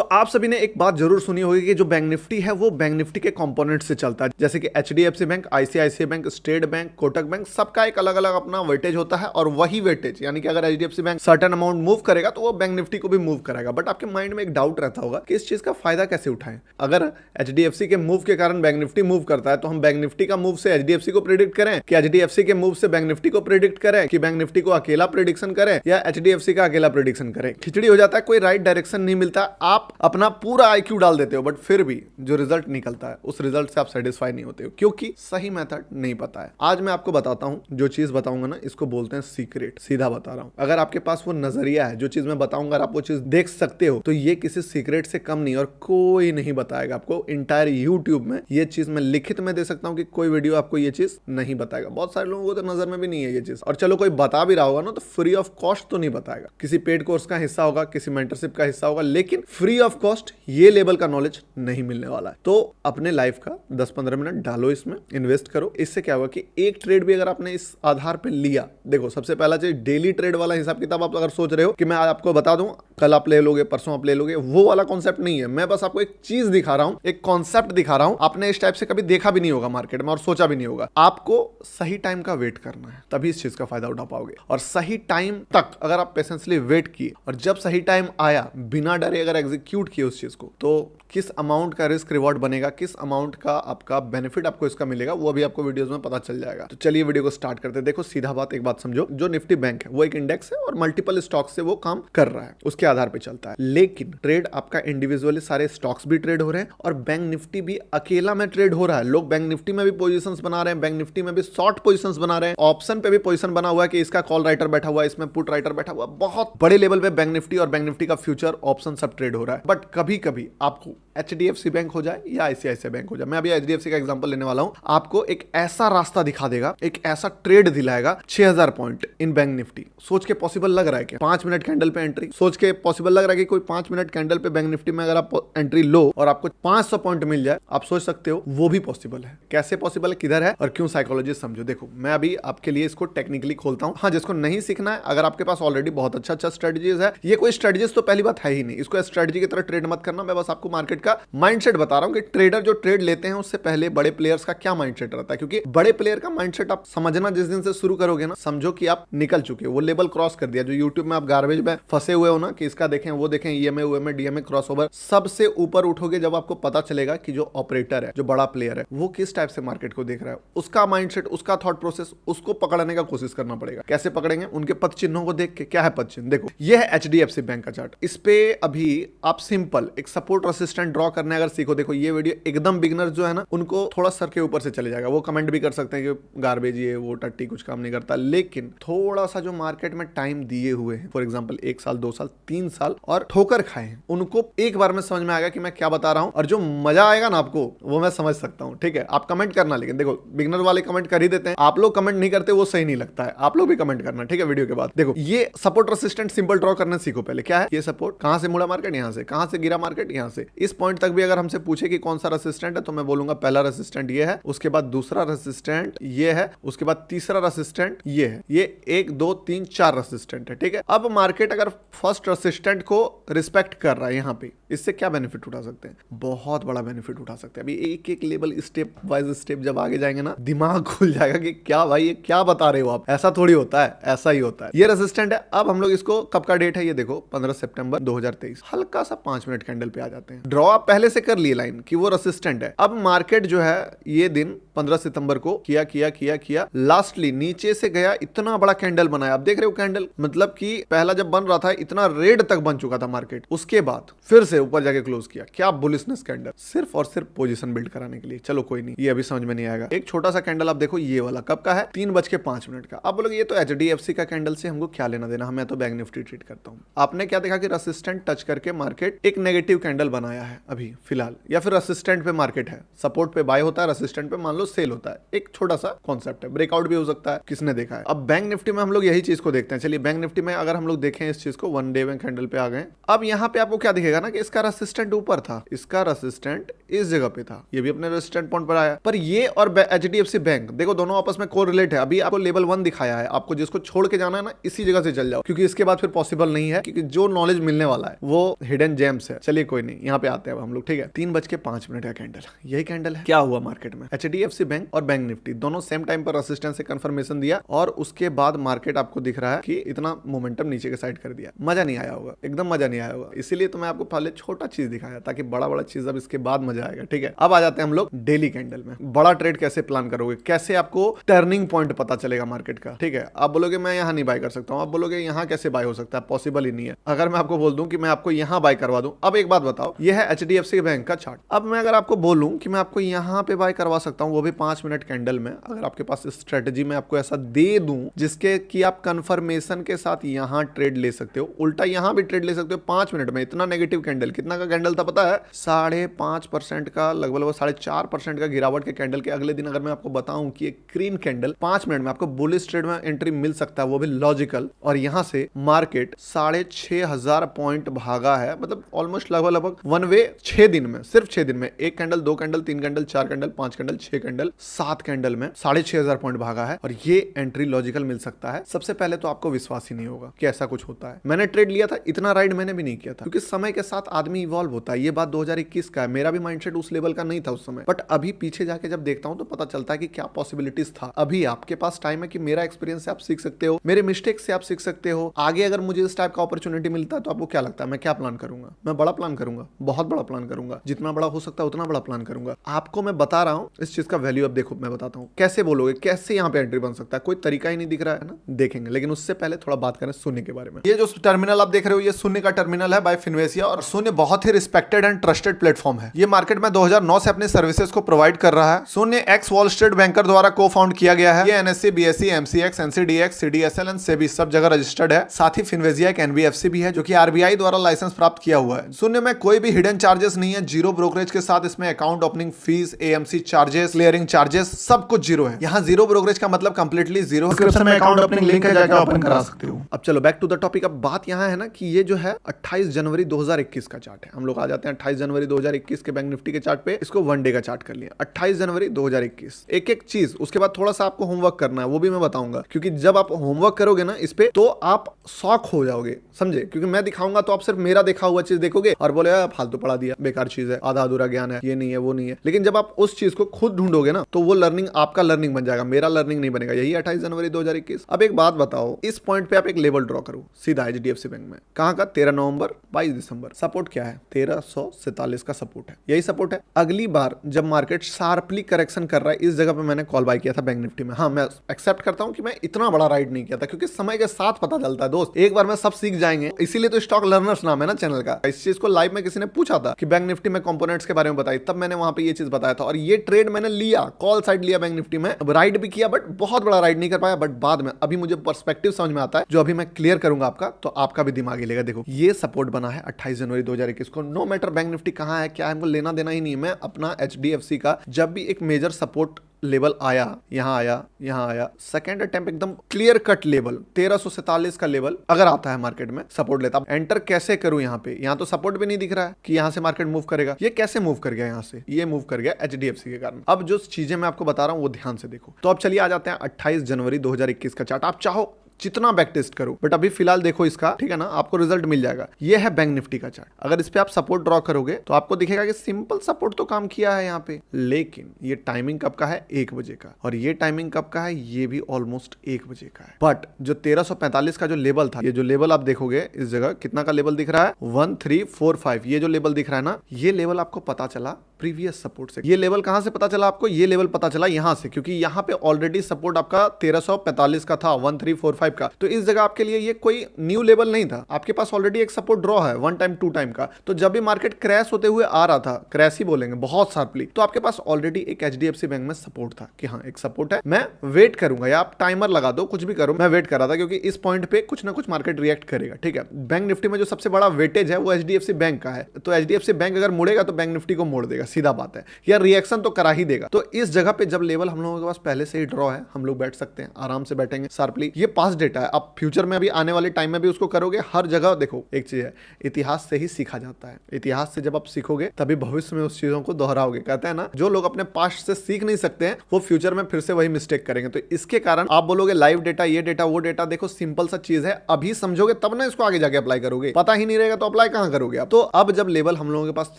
तो आप सभी ने एक बात जरूर सुनी होगी कि जो बैंक निफ्टी है वो बैंक निफ्टी के कंपोनेंट से चलता है, जैसे कि HDFC bank, ICICI bank, state bank, Kotak bank, सबका एक अलग अलग अपना वेटेज होता है। और वही वेटेज यानी कि अगर HDFC bank certain amount move करेगा तो वो बैंक निफ्टी को भी मूव कराएगा। बट आपके माइंड में एक डाउट रहता होगा कि इस चीज का फायदा कैसे उठाएं। अगर एचडीएफसी के मूव के कारण बैंक निफ्टी मूव करता है तो हम बैंक निफ्टी का मूव से एचडीएफसी को प्रेडिक्ट करें कि एचडीएफसी के मूव से बैंक निफ्टी को प्रेडिक्ट करें कि बैंक निफ्टी को अकेला प्रेडिक्शन करें या एचडीएफसी का अकेला प्रेडिक्शन करें। खिचड़ी हो जाता है, कोई राइट डायरेक्शन नहीं मिलता। आप अपना पूरा आईक्यू डाल देते हो बट फिर भी जो रिजल्ट निकलता है उस रिजल्ट से आप सेटिस्फाई नहीं होते हो क्योंकि सही मेथड नहीं पता है। आज मैं आपको बताता हूं, जो चीज बताऊंगा ना इसको बोलते हैं सीक्रेट। सीधा बता रहा हूं, अगर आपके पास वो नजरिया है, जो चीज मैं बताऊंगा आप वो चीज देख सकते हो, तो ये किसी सीक्रेट से कम नहीं और कोई नहीं बताएगा आपको। इंटायर यूट्यूब में ये चीज मैं लिखित में दे सकता हूं कि कोई वीडियो आपको ये चीज नहीं बताएगा। बहुत सारे लोगों को तो नजर में भी नहीं है ये चीज, और चलो कोई बता भी रहा होगा ना तो फ्री ऑफ कॉस्ट तो नहीं बताएगा। किसी पेड कोर्स का हिस्सा होगा, किसी मेंटरशिप का हिस्सा होगा, लेकिन फ्री ऑफ कॉस्ट ये लेवल का नॉलेज नहीं मिलने वाला है। तो अपने लाइफ का 10-15 मिनट डालो, इसमें इन्वेस्ट करो। इससे क्या होगा कि एक ट्रेड भी अगर आपने इस आधार पे लिया, देखो सबसे पहला चीज डेली ट्रेड वाला हिसाब किताब आप अगर सोच रहे हो कि मैं आपको बता दूं कल आप ले लोगे, परसों आप ले लोगे, वो वाला कॉन्सेप्ट नहीं है। मैं बस आपको एक चीज दिखा रहा हूं, एक कॉन्सेप्ट दिखा रहा हूं। आपने इस टाइप से कभी देखा भी नहीं होगा मार्केट में और सोचा भी नहीं होगा। आपको सही टाइम का वेट करना है, तभी इस चीज का फायदा उठा पाओगे। और सही टाइम तक अगर आप पेशेंसली वेट किए और जब सही टाइम आया बिना डरे अगर एग्जीक्यूट किए उस चीज को, तो किस अमाउंट का रिस्क रिवॉर्ड बनेगा, किस अमाउंट का आपका बेनिफिट आपको इसका मिलेगा, वो भी आपको वीडियोस में पता चल जाएगा। तो चलिए वीडियो को स्टार्ट करते हैं। देखो सीधा बात, एक बात समझो, जो निफ्टी बैंक है वो एक इंडेक्स है और मल्टीपल स्टॉक से वो काम कर रहा है, उसके आधार पे चलता है। लेकिन ट्रेड आपका इंडिविजुअली सारे स्टॉक्स भी ट्रेड हो रहे हैं और बैंक निफ्टी भी अकेला में ट्रेड हो रहा है। लोग बैंक निफ्टी में भी पोजीशंस बना रहे हैं, बैंक निफ्टी में भी शॉर्ट पोजीशंस बना रहे हैं, ऑप्शन पे भी पोजीशन बना हुआ है कि इसका कॉल राइटर बैठा हुआ है, इसमें पुट राइटर बैठा हुआ है। बहुत बड़े लेवल पे बैंक निफ्टी और बैंक निफ्टी का फ्यूचर ऑप्शन सब ट्रेड हो रहा है। बट कभी कभी आपको एचडीएफसी बैंक हो जाए या आईसीआईसीआई बैंक हो जाए, मैं अभी एचडीएफसी का एग्जांपल लेने वाला हूं, आपको एक ऐसा रास्ता दिखा देगा, एक ऐसा ट्रेड दिलाएगा 6000 पॉइंट इन बैंक निफ्टी। सोच के पॉसिबल लग रहा है क्या 5 मिनट कैंडल पे एंट्री? सोच के पॉसिबल लग रहा है कि कोई 5 मिनट कैंडल पे बैंक निफ्टी में अगर आप एंट्री लो और आपको 500 पॉइंट मिल जाए? आप सोच सकते हो वो भी पॉसिबल है। कैसे पॉसिबल है, किधर है और क्यों, साइकोलॉजी समझो। देखो मैं अभी आपके लिए इसको टेक्निकली खोलता हूं। हाँ, जिसको नहीं सीखना है, अगर आपके पास ऑलरेडी बहुत अच्छा स्ट्रेटजीज है, ये कोई स्ट्रेटजीज तो पहली बात है ही नहीं, इसको स्ट्रेटजी की तरह ट्रेड मत करना। मैं बस आपको मार्केट का माइंडसेट बता रहा हूं कि ट्रेडर जो ट्रेड लेते हैं उससे पहले बड़े प्लेयर्स का क्या माइंडसेट रहता है, क्योंकि बड़े प्लेयर का माइंडसेट आप समझना जिस दिन से शुरू करोगे ना, समझो कि आप निकल चुके हो, वो लेवल क्रॉस कर दिया। जो यूट्यूब में आप गार्बेज में फंसे हुए हो ना कि इसका देखें वो देखें, ईएमए यूएमए डीएमए क्रॉसओवर, सबसे ऊपर उठोगे जब आपको पता चलेगा कि जो ऑपरेटर है, जो बड़ा प्लेयर है, वो किस टाइप से मार्केट को देख रहा है, उसका माइंडसेट, उसका थॉट प्रोसेस, उसको पकड़ने का कोशिश करना पड़ेगा। कैसे पकड़ेंगे? उनके पद चिन्हों को देख के। क्या है पद चिन्ह? देखो ये है एचडीएफसी बैंक का चार्ट। इस पे अभी आप सिंपल एक सपोर्ट रेसिस्टेंट ड्रॉ करने अगर सीखो, देखो ये वीडियो एकदम बिगिनर्स जो है ना उनको थोड़ा सर के ऊपर से चले जाएगा। वो कमेंट भी कर सकते हैं कि गार्बेज ये वो टट्टी कुछ काम नहीं करता, लेकिन थोड़ा सा जो मार्केट में टाइम दिए हुए हैं, फॉर एग्जांपल 1 साल 2 साल 3 साल और ठोकर खाए हैं, उनको एक बार में समझ में आएगा कि मैं क्या बता रहा हूं और जो मजा आएगा ना आपको वो मैं समझ सकता हूं। ठीक है, आप कमेंट करना, लेकिन देखो बिगिनर वाले कमेंट कर ही देते हैं, आप लोग कमेंट नहीं करते, वो सही नहीं लगता है। आप लोग भी कमेंट करना, ठीक है, वीडियो के बाद। देखो ये सपोर्ट रेसिस्टेंट सिंपल ड्रॉ करना सीखो पहले। क्या है ये सपोर्ट? कहां से मुड़ा मार्केट? यहां से। कहां से गिरा मार्केट? यहां से। इस पॉइंट तक भी अगर हमसे पूछे कि कौन सा रेसिस्टेंट है तो मैं बोलूंगा पहला रेसिस्टेंट ये है, उसके बाद दूसरा रेसिस्टेंट ये है, उसके बाद तीसरा रेसिस्टेंट ये है। ये 1 2 3 4 रेसिस्टेंट है। ठीक है, अब मार्केट अगर फर्स्ट रेसिस्टेंट को रिस्पेक्ट कर रहा है यहां पे, इससे क्या बेनिफिट उठा सकते हैं? बहुत बड़ा बेनिफिट उठा सकते हैं। अभी एक एक लेवल स्टेप वाइज स्टेप जब आगे जाएंगे ना, दिमाग खुल जाएगा कि क्या भाई ये क्या बता रहे हो आप, ऐसा थोड़ी होता है, ऐसा ही होता है। ये रेसिस्टेंट है। अब हम लोग इसको, कब का डेट है ये देखो, 15 सितंबर 2023। हल्का सा 5 मिनट कैंडल पे आ जाते हैं। ड्रॉ आप पहले से कर लिए लाइन कि वो रेसिस्टेंट है। अब मार्केट जो है ये दिन 15 सितंबर को किया लास्टली नीचे से गया, इतना बड़ा कैंडल बनाया। आप देख रहे हो कैंडल, मतलब कि पहला जब बन रहा था इतना रेड तक बन चुका था मार्केट, उसके बाद फिर से ऊपर जाके क्लोज किया। क्या बुलिशनेस कैंडल, सिर्फ और सिर्फ पोजीशन बिल्ड कराने के लिए। चलो कोई नहीं, ये अभी समझ में नहीं आएगा। एक छोटा सा कैंडल आप देखो, ये वाला कब का है? 3:05 का। आप बोलोगे ये तो एचडीएफसी का कैंडल से हमको क्या लेना देना, मैं तो बैंक निफ्टी ट्रेड करता हूं। आपने क्या देखा कि रेसिस्टेंट टच करके मार्केट एक नेगेटिव कैंडल बनाया है, अभी फिलहाल, या फिर रेसिस्टेंट पे मार्केट है, सपोर्ट पे बाय होता है, रेसिस्टेंट पे मान लो सेल होता है। एक छोटा सा कॉन्सेप्ट है, ब्रेकआउट भी हो सकता है, किसने देखा है। अब बैंक निफ्टी में हम लोग यही चीज को देखते हैं। चलिए बैंक निफ्टी में अगर हम लोग देखें इस चीज को, वन डे में कैंडल पे आ गए। अब यहाँ पे आपको क्या दिखेगा ना कि इसका रेसिस्टेंट ऊपर था, इसका रेसिस्टेंट इस जगह पे था, ये भी अपने रेसिस्टेंट पॉइंट पर आया। पर ये और एचडीएफसी बैंक देखो दोनों आपस में कोरिलेट है। अभी आपको लेवल 1 दिखाया है, आपको जिसको छोड़ के जाना है ना इसी जगह से चल जाओ, क्योंकि इसके बाद फिर पॉसिबल नहीं है, क्योंकि जो नॉलेज मिलने वाला है वो हिडन जेम्स है। चलिए कोई नहीं, यहाँ पे आते हैं अब हम लोग, ठीक है। 3:05 का कैंडल, यही कैंडल है। क्या हुआ मार्केट में, एचडीएफसी बैंक और बैंक निफ्टी दोनों सेम टाइम पर रेसिस्टेंस से कंफर्मेशन दिया, और उसके बाद मार्केट आपको दिख रहा है कि इतना मोमेंटम नीचे के साइड कर दिया। मजा नहीं आया होगा, एकदम मजा नहीं आया होगा। इसीलिए तो मैं आपको पहले छोटा चीज दिखाया, ताकि बड़ा बड़ा चीज अब इसके बाद मजा आएगा, ठीक है। अब आ जाते हैं हम लोग डेली कैंडल में। बड़ा ट्रेड कैसे प्लान करोगे, कैसे आपको टर्निंग पॉइंट पता चलेगा मार्केट का, ठीक है। आप बोलोगे मैं यहाँ नहीं बाय कर सकता हूँ, आप बोलोगे यहाँ कैसे बाय हो सकता है, पॉसिबल ही नहीं है। अगर मैं आपको बोल दूं कि मैं आपको यहाँ बाय करवा दूं, अब एक बात बताओ, यह है एचडीएफसी बैंक का चार्ट। अब मैं अगर आपको बोलूं कि मैं आपको यहाँ पे बाय करवा सकता हूँ, वो भी 5 मिनट कैंडल में, अगर आपके पास स्ट्रेटेजी में आपको ऐसा दे दूं जिसके कि आप कंफर्मेशन के साथ यहाँ ट्रेड ले सकते हो, उल्टा यहाँ भी ट्रेड ले सकते हो 5 मिनट में। इतना नेगेटिव कैंडल, कितना का कैंडल था पता है, 5.5% का, लगभग 4.5% का गिरावट के कैंडल के अगले दिन अगर मैं आपको बताऊं कि एक ग्रीन कैंडल 5 मिनट में आपको बुलिश ट्रेड में एंट्री मिल सकता है, वो भी लॉजिकल, और यहां से मार्केट 6,500 पॉइंट भागा है, मतलब ऑलमोस्ट लगभग वन वे 6 दिन में, सिर्फ 6 दिन में, 1 candle, 2 candle, 3 candle, 4 candle, 5 candle, 6 candle, 7 candle में 6,500 पॉइंट भागा है, और ये एंट्री लॉजिकल मिल सकता है। सबसे पहले तो आपको विश्वास ही नहीं होगा कि ऐसा कुछ होता है। मैंने ट्रेड लिया था, इतना राइड मैंने भी नहीं किया था, क्योंकि समय के साथ आदमी इवॉल्व होता है। ये बात 2021 का है, मेरा भी माइंडसेट उस लेवल का नहीं था उस समय, बट अभी पीछे जाके जब देखता हूं तो पता चलता है कि क्या पॉसिबिलिटीज था। अभी आपके पास टाइम है कि मेरा एक्सपीरियंस से आप सीख सकते हो, मेरे मिस्टेक से आप सीख सकते हो। आगे अगर मुझे इस टाइप का अपॉर्चुनिटी मिलता है तो आपको क्या लगता है मैं क्या प्लान करूंगा, मैं बड़ा प्लान करूंगा, बहुत बड़ा प्लान करूंगा, जितना बड़ा हो सकता है उतना बड़ा प्लान करूंगा। आपको मैं बता रहा हूं इस चीज का वैल्यू। अब देखो मैं बताता हूं कैसे बोलोगे, कैसे यहाँ पे एंट्री बन सकता है, कोई तरीका ही नहीं दिख रहा है ना, देखेंगे। लेकिन उससे पहले थोड़ा बात करें शून्य के बारे में। ये जो टर्मिनल आप देख रहे हो, ये शून्य का टर्मिनल है बाय फिनवेसिया, और शून्य बहुत ही रिस्पेक्टेड एंड ट्रस्टेड प्लेटफॉर्म है। ये मार्केट में 2009 से अपनी सर्विसेज को प्रोवाइड कर रहा है। शून्य एक्स वॉल स्ट्रीट बैंकर द्वारा को फाउंड किया गया है। ये NSC, BSE, MCX, NCDEX, CDSL and SEBI सब जगह रजिस्टर्ड है। साथ ही फिनवेसिया एक एनबीएफसी भी है जो कि आरबीआई द्वारा लाइसेंस प्राप्त किया हुआ है। शून्य में कोई भी हिडन चार्जेस नहीं है, जीरो ब्रोकरेज के साथ इसमें account opening fees, AMC charges, clearing charges सब कुछ जीरो है। यहाँ जीरो ब्रोकरेज का मतलब कंप्लीटली जीरो। डिस्क्रिप्शन में अकाउंट ओपनिंग लिंक है, जाकर ओपन करा सकते हो। अब चलो बैक टू द टॉपिक। अब बात यहाँ है ना कि ये जो है 28 जनवरी 2021 का चार्ट है। हम लोग आ जाते हैं 28 जनवरी 2021 के बैंक निफ्टी के चार्ट पे। इसको वन डे का चार्ट कर लिया, 28 जनवरी 2021। एक एक चीज, उसके बाद थोड़ा सा आपको होमवर्क करना है, वो भी मैं बताऊंगा, क्योंकि जब आप होमवर्क करोगे ना इस पे तो आप शॉक हो जाओगे, समझे। क्योंकि मैं दिखाऊंगा तो आप सिर्फ मेरा देखा हुआ चीज देखोगे और बोले फालतू पढ़ा दिया, बेकार चीज है, आधा अधूरा ज्ञान है, ये नहीं है, वो नहीं है। लेकिन जब आप उस चीज को खुद ढूंढोगे ना तो वो लर्निंग आपका लर्निंग बन जाएगा, मेरा लर्निंग नहीं बनेगा। यही 28 जनवरी 2021। अब एक बात बताओ, इस पॉइंट पे आप एक लेवल ड्रॉ करो सीधा एचडीएफसी बैंक में। कहां का, 13 नवंबर 22 दिसंबर। सपोर्ट क्या है, 1347 का सपोर्ट है, यही सपोर्ट है। अगली बार जब मार्केट शार्पली करेक्शन कर रहा है, इस जगह पे मैंने कॉल बाय किया था बैंक निफ्टी में। हाँ, मैं एक्सेप्ट करता हूं कि मैं इतना बड़ा राइड नहीं किया था, क्योंकि समय के साथ पता चलता है दोस्त, एक बार में सब सीख जाएंगे। इसीलिए तो स्टॉक लर्नर्स नाम है ना चैनल का। इस चीज को लाइव में किसी ने पूछा था कि बैंक निफ्टी में कंपोनेंट्स के बारे में बताइए, तब मैंने वहां पे ये चीज बताया था। और ये ट्रेड मैंने लिया, कॉल साइड लिया बैंक निफ्टी में, राइड भी किया, बट बहुत बड़ा राइड नहीं कर पाया। बट बाद में अभी मुझे पर्सपेक्टिव समझ में आता है, जो अभी मैं क्लियर करूंगा आपका, तो आपका भी दिमाग हिलेगा। देखो ये सपोर्ट बना है 28 जनवरी 2021 को। नो मैटर बैंक निफ्टी कहां है क्या है, हमको लेना देना ही नहीं है। मैं अपना एचडीएफसी का जब भी एक मेजर सपोर्ट लेवल आया, यहां आया, यहां आया, सेकंड अटेम्प्ट एकदम क्लियर कट लेवल 1347 का लेवल अगर आता है मार्केट में, सपोर्ट लेता। एंटर कैसे करूं यहाँ पे, यहाँ तो सपोर्ट भी नहीं दिख रहा है कि यहाँ से मार्केट मूव करेगा। ये कैसे मूव कर गया, यहाँ से ये मूव कर गया एचडीएफसी के कारण। अब जो चीजें मैं आपको बता रहा हूँ वो ध्यान से देखो। तो अब चलिए आ जाते हैं 28 जनवरी 2021 का चार्ट। आप चाहो जितना बैक टेस्ट करो, बट अभी फिलहाल देखो इसका, ठीक है ना, आपको रिजल्ट मिल जाएगा। ये है बैंक निफ्टी का चार्ट। अगर इस पे आप सपोर्ट ड्रॉ करोगे तो आपको दिखेगा कि सिंपल सपोर्ट तो काम किया है यहाँ पे, लेकिन ये टाइमिंग कब का है, 1 बजे का, और ये टाइमिंग कब का है, ये भी ऑलमोस्ट 1 बजे का है। बट जो 1345 का जो लेवल था, ये जो लेवल आप देखोगे इस जगह कितना का लेवल दिख रहा है, 1345। ये जो लेवल दिख रहा है ना, ये लेवल आपको पता चला प्रीवियस सपोर्ट से। ये लेवल कहां से पता चला आपको? ये लेवल पता चला यहां से, क्योंकि यहां पे ऑलरेडी सपोर्ट आपका 1345 का था, 1345 का। तो इस जगह आपके लिए ये कोई न्यू लेवल नहीं था, आपके पास ऑलरेडी एक सपोर्ट ड्रॉ है 1 टाइम 2 टाइम का। तो जब भी मार्केट क्रैश होते हुए आ रहा था, क्रैश ही बोलेंगे बहुत शार्पली, तो आपके पास ऑलरेडी एक एचडीएफसी बैंक में सपोर्ट था कि हाँ एक सपोर्ट है, मैं वेट करूंगा, या आप टाइमर लगा दो, कुछ भी करो, मैं वेट कर रहा था क्योंकि इस पॉइंट पे कुछ ना कुछ मार्केट रिएक्ट करेगा। ठीक है, बैंक निफ्टी में जो सबसे बड़ा वेटेज है वो एचडीएफसी बैंक का है, तो एचडीएफसी बैंक अगर मुड़ेगा तो बैंक निफ्टी को मोड़ देगा, सीधा बात है, या रिएक्शन तो करा ही देगा। तो इस जगह पे जब लेवल हम लोगों के पास पहले से ही ड्रॉ है, हम लोग बैठ सकते हैं, आराम से बैठेंगे शार्पली। ये पास्ट डेटा है, आप फ्यूचर में भी आने वाले टाइम में भी उसको करोगे। हर जगह देखो एक चीज है, इतिहास से ही सीखा जाता है, इतिहास से जब आप सीखोगे तभी भविष्य में उस चीजों को दोहराओगे। कहते हैं ना, जो लोग अपने पास्ट से सीख नहीं सकते हैं वो फ्यूचर में फिर से वही मिस्टेक करेंगे। तो इसके कारण आप बोलोगे लाइव डेटा, ये डेटा, वो डेटा, देखो सिंपल सा चीज है, अभी समझोगे तब ना इसको आगे जाके अप्लाई करोगे, पता ही नहीं रहेगा तो अप्लाई कहां करोगे आप। तो अब जब लेवल हम लोगों के पास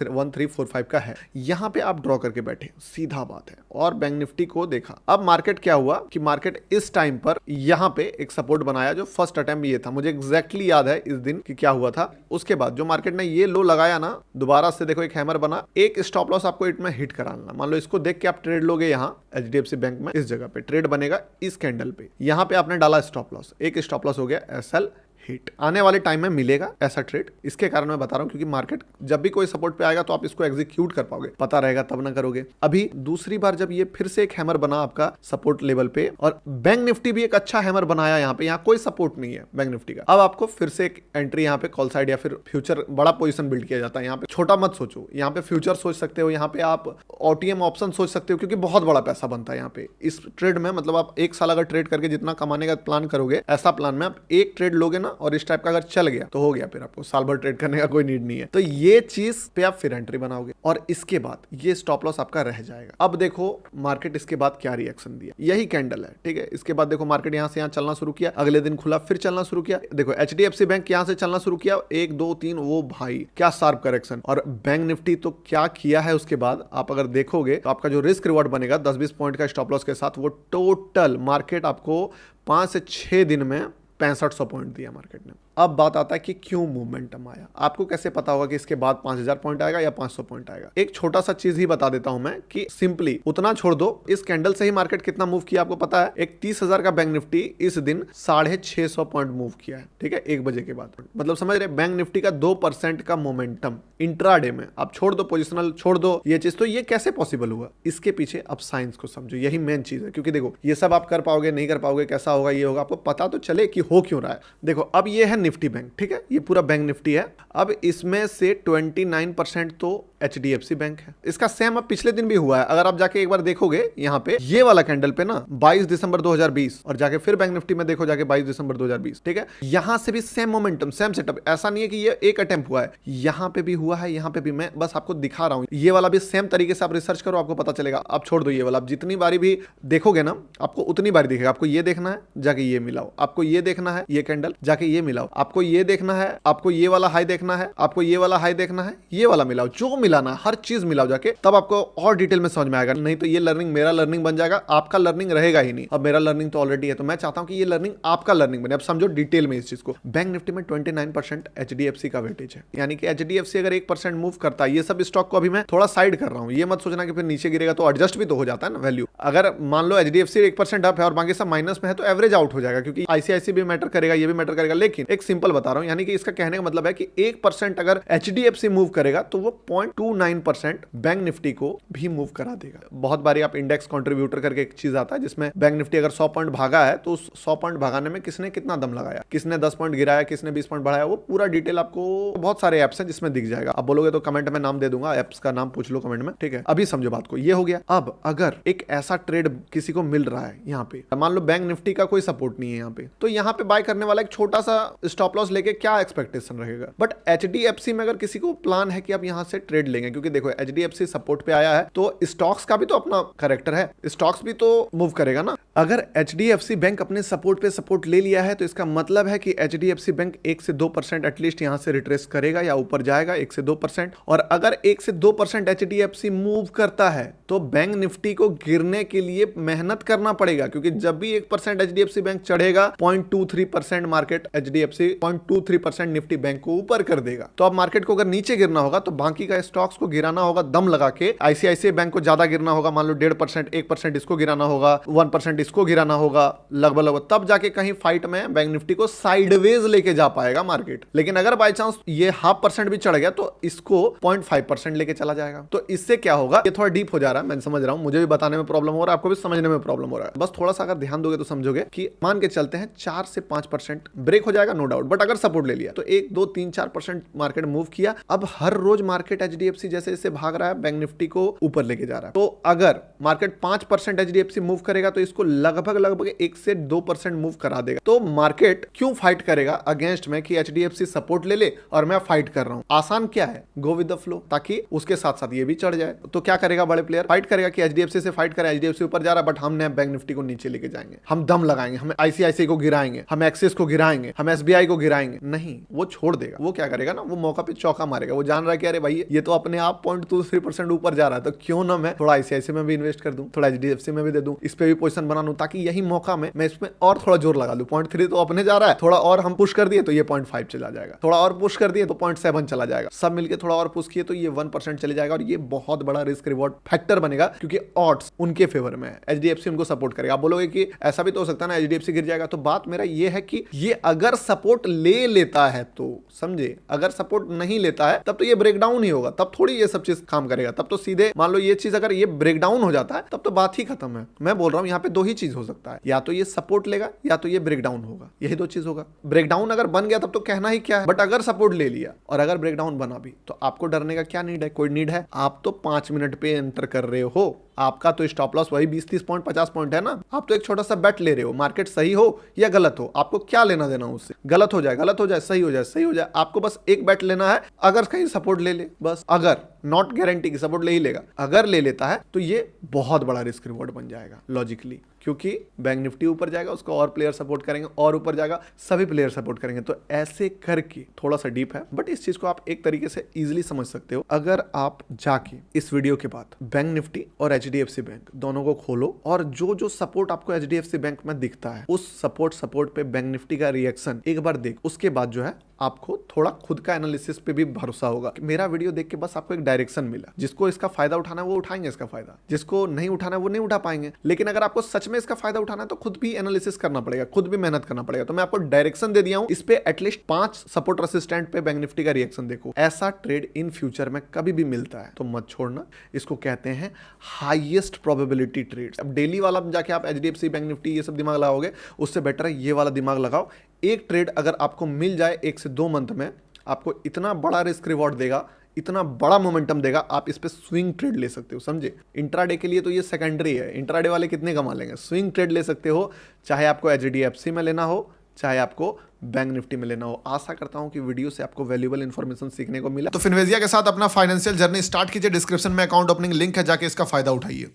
1345 का है, यहां पे आप ड्रॉ करके बैठे, सीधा बात है, और बैंक निफ्टी को देखा। अब मार्केट क्या हुआ कि मार्केट इस टाइम पर यहां पे एक सपोर्ट बनाया, जो फर्स्ट अटेम्प्ट ये था, मुझे एग्जैक्टली याद है इस दिन कि क्या हुआ था। उसके बाद जो मार्केट ने ये लो लगाया ना, दोबारा से देखो एक हैमर बना, एक स्टॉप लॉस आपको इसमें हिट कराना। मान लो इसको देख के आप ट्रेड लोगे, यहाँ एचडीएफसी बैंक में इस जगह पे ट्रेड बनेगा, इस कैंडल पे, यहाँ पे आपने डाला स्टॉप लॉस, एक स्टॉप लॉस हो गया एसएल हिट। आने वाले टाइम में मिलेगा ऐसा ट्रेड, इसके कारण मैं बता रहा हूं, क्योंकि मार्केट जब भी कोई सपोर्ट पे आएगा तो आप इसको एग्जीक्यूट कर पाओगे, पता रहेगा तब ना करोगे। अभी दूसरी बार जब ये फिर से एक हैमर बना आपका सपोर्ट लेवल पे, और बैंक निफ्टी भी एक अच्छा हैमर बनाया यहाँ पे, यहाँ कोई सपोर्ट नहीं है बैंक निफ्टी का। अब आपको फिर से एक एंट्री यहाँ पे कॉल साइड या फिर फ्यूचर बड़ा पोजिशन बिल्ड किया जाता है। यहाँ पे छोटा मत सोचो, यहाँ पे फ्यूचर सोच सकते हो, यहाँ पे आप ओटीएम ऑप्शन सोच सकते हो, क्योंकि बहुत बड़ा पैसा बनता है यहाँ पे इस ट्रेड में। मतलब आप 1 साल अगर ट्रेड करके जितना कमाने का प्लान करोगे, ऐसा प्लान में आप एक ट्रेड लोगे ना और इस टाइप का अगर चल गया तो हो गया, फिर आपको साल भर ट्रेड करने का कोई नीड नहीं है। तो ये चीज पे आप फिर एंट्री बनाओगे और इसके बाद ये स्टॉप लॉस आपका रह जाएगा। अब देखो मार्केट इसके बाद क्या रिएक्शन दिया, यही कैंडल है, ठीक है। इसके बाद देखो मार्केट यहां से यहां चलना शुरू किया, अगले दिन खुला फिर चलना शुरू किया। देखो एचडीएफसी बैंक यहां से चलना शुरू किया, 1 2 3, वो भाई क्या शार्प करेक्शन। और बैंक निफ्टी तो क्या किया है उसके बाद आप अगर देखोगे तो आपका जो रिस्क रिवॉर्ड बनेगा 10-20 पॉइंट का स्टॉप लॉस के साथ, वो टोटल मार्केट आपको 5 से 6 दिन में 6500 पॉइंट दिया मार्केट ने। अब बात आता है कि क्यों मोमेंटम आया। आपको कैसे पता होगा कि इसके बाद 5000 पॉइंट आएगा या 500 पॉइंट आएगा? एक छोटा सा चीज ही बता देता हूं मैं कि सिंपली उतना छोड़ दो, इस कैंडल से ही मार्केट कितना मूव किया आपको पता है। एक 30,000 का बैंक निफ्टी इस दिन 650 पॉइंट मूव किया है, ठीक है, 1 बजे के बाद। मतलब समझ रहे, बैंक निफ्टी का 2% का मोमेंटम इंट्राडे में। आप छोड़ दो पोजिशनल, छोड़ दो ये चीज, तो ये कैसे पॉसिबल हुआ? इसके पीछे अब साइंस को समझो, यही मेन चीज है। क्योंकि देखो ये सब आप कर पाओगे नहीं कर पाओगे, कैसा होगा ये होगा, आपको पता तो चले कि हो क्यों रहा है। देखो अब ये है निफ्टी बैंक, ठीक है, ये पूरा बैंक निफ्टी है। अब इसमें से 29% तो एचडीएफसी बैंक है। इसका सेम अब पिछले दिन भी हुआ है, अगर आप जाके एक बार देखोगे यहाँ पे ये वाला कैंडल पे ना 22 दिसंबर 2020, और जाके फिर बैंक निफ्टी में देखो जाके 22 दिसंबर 2020, ठीक है। यहां से भी सेम मोमेंटम, सेम सेटअप। ऐसा नहीं है कि ये एक अटेम्प्ट हुआ है, यहां पे भी हुआ है, यहां पे भी। मैं बस आपको दिखा रहा हूं, ये वाला भी सेम तरीके से आप रिसर्च करो, आपको पता चलेगा। आप छोड़ दो ये वाला, आप जितनी बारी भी देखोगे ना आपको उतनी बारी दिखेगा। आपको ये देखना है जाके ये मिलाओ, आपको ये देखना है ये कैंडल जाके ये मिलाओ, आपको ये देखना है, आपको ये वाला हाई देखना है, आपको ये वाला हाई देखना है, ये वाला मिलाओ, जो मिलाना है हर चीज मिलाओ जाके, तब आपको और डिटेल में समझ में आएगा। नहीं तो ये लर्निंग मेरा लर्निंग बन जाएगा, आपका लर्निंग रहेगा ही नहीं। अब मेरा लर्निंग तो ऑलरेडी है, तो मैं चाहता हूं कि ये लर्निंग आपका लर्निंग बने। अब समझो डिटेल में इस चीज को। बैंक निफ्टी में 29% एचडीएफसी का वेटेज है, यानी कि एचडीएफसी अगर 1% मूव करता है, ये सब स्टॉक को अभी मैं थोड़ा साइड कर रहा हूं, ये मत सोचना कि फिर नीचे गिरेगा तो एडजस्ट भी तो हो जाता है ना वैल्यू। अगर मान लो एचडीएफसी 1% अप है और बाकी सब माइनस में है तो एवरेज आउट हो जाएगा, क्योंकि आईसीआईसी भी मैटर करेगा, ये भी मैटर करेगा। लेकिन एक सिंपल बता रहा हूं, यानी कि इसका कहने का मतलब है कि 1% अगर एचडीएफसी मूव करेगा तो वो 0.29% बैंक निफ्टी को भी मूव करा देगा। बहुत बारी आप इंडेक्स कंट्रीब्यूटर करके एक चीज आता है, जिसमें बैंक निफ्टी अगर 100 पॉइंट भागा है तो उस 100 पॉइंट भागाने में किसने कितना दम लगाया, किसने 10 पॉइंट गिराया, किसने 20 पॉइंट बढ़ाया, वो पूरा डिटेल आपको बहुत सारे एप्स हैं जिसमें दिख जाएगा। आप बोलोगे तो कमेंट में नाम दे दूंगा, एप्स का नाम पूछ लो कमेंट में, ठीक है। अभी समझो बात को, ये हो गया। अब अगर एक ऐसा ट्रेड किसी को मिल रहा है यहाँ पे, मान लो बैंक निफ्टी का कोई सपोर्ट नहीं है यहाँ पे, तो यहाँ पे बाय करने वाला एक छोटा सा स्टॉप लॉस लेके क्या एक्सपेक्टेशन रहेगा। बट एचडीएफसी में अगर किसी को प्लान है कि आप यहाँ से ट्रेड लेंगे, क्योंकि देखो एचडीएफसी सपोर्ट पे आया है तो स्टॉक्स का भी तो अपना कैरेक्टर है, स्टॉक्स भी तो मूव करेगा ना। अगर एचडीएफसी बैंक अपने सपोर्ट पे सपोर्ट ले लिया है तो इसका मतलब है कि एचडीएफसी बैंक 1 से 2% एटलीस्ट यहां से रिट्रेस करेगा या ऊपर जाएगा 1 से 2%। और अगर 1 से 2% एचडीएफसी मूव करता है तो बैंक निफ्टी को गिरने के लिए मेहनत करना पड़ेगा, क्योंकि जब भी 1% एचडीएफसी बैंक चढ़ेगा 0.23% मार्केट एचडीएफसी 0.23% निफ्टी बैंक को ऊपर कर देगा। तो अब मार्केट को अगर नीचे गिरना होगा तो बाकी का स्टॉक्स को गिराना होगा दम लगा के, आईसीआईसीआई बैंक को ज्यादा गिरना होगा, मान लो 1.5%, 1% इसको गिराना होगा, 1% इसको गिराना होगा, लगभग तब जाके कहीं फाइट में बैंक निफ्टी को साइडवेज लेके जा पाएगा मार्केट। लेकिन अगर बाय चांस ये 0.5% भी चढ़ गया तो इसको 0.5% लेके चला जाएगा। तो इससे क्या होगा, ये थोड़ा डीप हो जा रहा है, मैं समझ रहा हूं, मुझे भी बताने में प्रॉब्लम हो रहा है, आपको भी समझने में प्रॉब्लम हो रहा है। बस थोड़ा सा अगर ध्यान दोगे तो समझोगे कि मान के चलते हैं 4 से 5% ब्रेक हो जाएगा, नो डाउट, बट अगर सपोर्ट ले लिया तो 1, 2, 3, 4% मार्केट मूव किया। अब हर रोज मार्केट एचडीएफसी जैसे जैसे भाग रहा है, बैंक निफ्टी को ऊपर लेके जा रहा है। तो अगर मार्केट 5% एचडीएफसी मूव करेगा तो इसको लगभग 1 से 2% मूव करा देगा। तो मार्केट क्यों फाइट करेगा अगेंस्ट में कि एचडीएफसी सपोर्ट ले ले और मैं फाइट कर रहा हूं। आसान क्या है, गो विद द फ्लो, ताकि उसके साथ साथ ये भी चढ़ जाए। तो क्या करेगा बड़े प्लेयर, फाइट करेगा कि एचडीएफसी से फाइट करें, एचडीएफसी ऊपर जा रहा है बट हमने बैंक निफ्टी को नीचे लेके जाएंगे, हम दम लगाएंगे, हम आईसीआईसीआई को गिराएंगे, हम एक्सिस को गिराएंगे, हम एसबीआई को गिराएंगे। नहीं, वो छोड़ देगा। वो क्या करेगा ना, वो मौका पे चौका मारेगा। वो जान रहा है कि अरे भाई ये तो अपने आप 0.23% ऊपर जा रहा है, तो क्यों ना मैं थोड़ा आईसीआईसीआई में भी इन्वेस्ट कर दूं, थोड़ा एचडीएफसी में भी दे दूं, इस पे भी पोजीशन बना लूं, ताकि यही मौका में मैं इसमें और थोड़ा जोर लगा लूं। 0.3 तो अपने जा रहा है, थोड़ा और हम पुश कर दिए तो ये 0.5 चला जाएगा, थोड़ा और पुश कर दिए तो 0.7 चला जाएगा, सब मिलके थोड़ा और पुश किए तो ये 1% चले जाएगा। और ये बहुत बड़ा रिस्क रिवॉर्ड फैक्टर बनेगा, क्योंकि ऑड्स उनके फेवर में है, एचडीएफसी उनको सपोर्ट करेगा। आप बोलोगे कि ऐसा भी तो हो सकता है ना एचडीएफसी गिर जाएगा, तो बात मेरा ये है कि ये अगर सपोर्ट ले लेता है तो समझे, अगर सपोर्ट नहीं लेता है तब तो ये ब्रेकडाउन ही होगा, तब थोड़ी ये सब चीज काम करेगा। तब तो सीधे मान लो ये चीज अगर ये ब्रेकडाउन हो जाता है तब तो बात ही खत्म है। मैं बोल रहा हूं यहाँ पे दो ही चीज हो सकता है, या तो ये सपोर्ट लेगा या तो ये ब्रेकडाउन होगा, यही दो चीज होगा। ब्रेकडाउन अगर बन गया तब तो कहना ही क्या है, बट अगर सपोर्ट ले लिया और अगर ब्रेकडाउन बना भी तो आपको डरने का क्या नीड है, कोई नीड है? आप तो 5 मिनट पे एंटर कर रहे हो, आपका तो स्टॉप लॉस वही 20-30 पॉइंट 50 पॉइंट है ना। आप तो एक छोटा सा बेट ले रहे हो, मार्केट सही हो या गलत हो, आपको क्या लेना देना उससे, गलत हो जाए, सही हो जाए, आपको बस एक बेट लेना है। अगर कहीं सपोर्ट ले ले, बस अगर, नॉट गारंटी कि सपोर्ट ले ही लेगा, अगर ले लेता है तो ये बहुत बड़ा रिस्क रिवॉर्ड बन जाएगा लॉजिकली, क्योंकि बैंक निफ्टी ऊपर जाएगा, उसको और प्लेयर सपोर्ट करेंगे, और ऊपर जाएगा, सभी प्लेयर सपोर्ट करेंगे। तो ऐसे करके थोड़ा सा डीप है, बट इस चीज को आप एक तरीके से इजीली समझ सकते हो। अगर आप जाके इस वीडियो के बाद बैंक निफ्टी और एचडीएफसी बैंक दोनों को खोलो और जो जो सपोर्ट आपको एचडीएफसी बैंक में दिखता है उस सपोर्ट पे बैंक निफ्टी का रिएक्शन एक बार देख, उसके बाद जो है आपको थोड़ा खुद का एनालिसिस पे भी भरोसा होगा कि मेरा वीडियो देख के बस आपको एक डायरेक्शन मिला। जिसको इसका फायदा उठाना है वो उठाएंगे इसका फायदा, जिसको नहीं उठाना है वो नहीं उठा पाएंगे। लेकिन अगर आपको सच में इसका फायदा उठाना है तो खुद भी एनालिसिस करना पड़ेगा, खुद भी मेहनत करना पड़ेगा। तो मैं आपको डायरेक्शन दे दिया हूं, इस पे एटलीस्ट 5 सपोर्ट रेसिस्टेंट पे बैंक निफ्टी का रिएक्शन देखो। ऐसा ट्रेड इन फ्यूचर में कभी भी मिलता है तो मत छोड़ना, इसको कहते हैं हाईएस्ट प्रोबेबिलिटी ट्रेड। अब डेली वाला जाके आप एचडीएफसी बैंक निफ्टी ये सब दिमाग लगाओगे, उससे बेटर है ये वाला दिमाग लगाओ। एक ट्रेड अगर आपको मिल जाए 1 से 2 मंथ में, आपको इतना बड़ा रिस्क रिवॉर्ड देगा, इतना बड़ा मोमेंटम देगा, आप इस पे स्विंग ट्रेड ले सकते हो, समझे। इंट्राडे के लिए तो ये सेकेंडरी है, इंट्राडे वाले कितने कमा लेंगे, स्विंग ट्रेड ले सकते हो, चाहे आपको एचडीएफसी में लेना हो, चाहे आपको बैंक निफ्टी में लेना हो। आशा करता हूं कि वीडियो से आपको वैल्यूएबल इंफॉर्मेशन सीखने को मिला। तो फिनवेजिया के साथ अपना फाइनेंशियल जर्नी स्टार्ट कीजिए, डिस्क्रिप्शन में अकाउंट ओपनिंग लिंक है, जाके इसका फायदा उठाइए।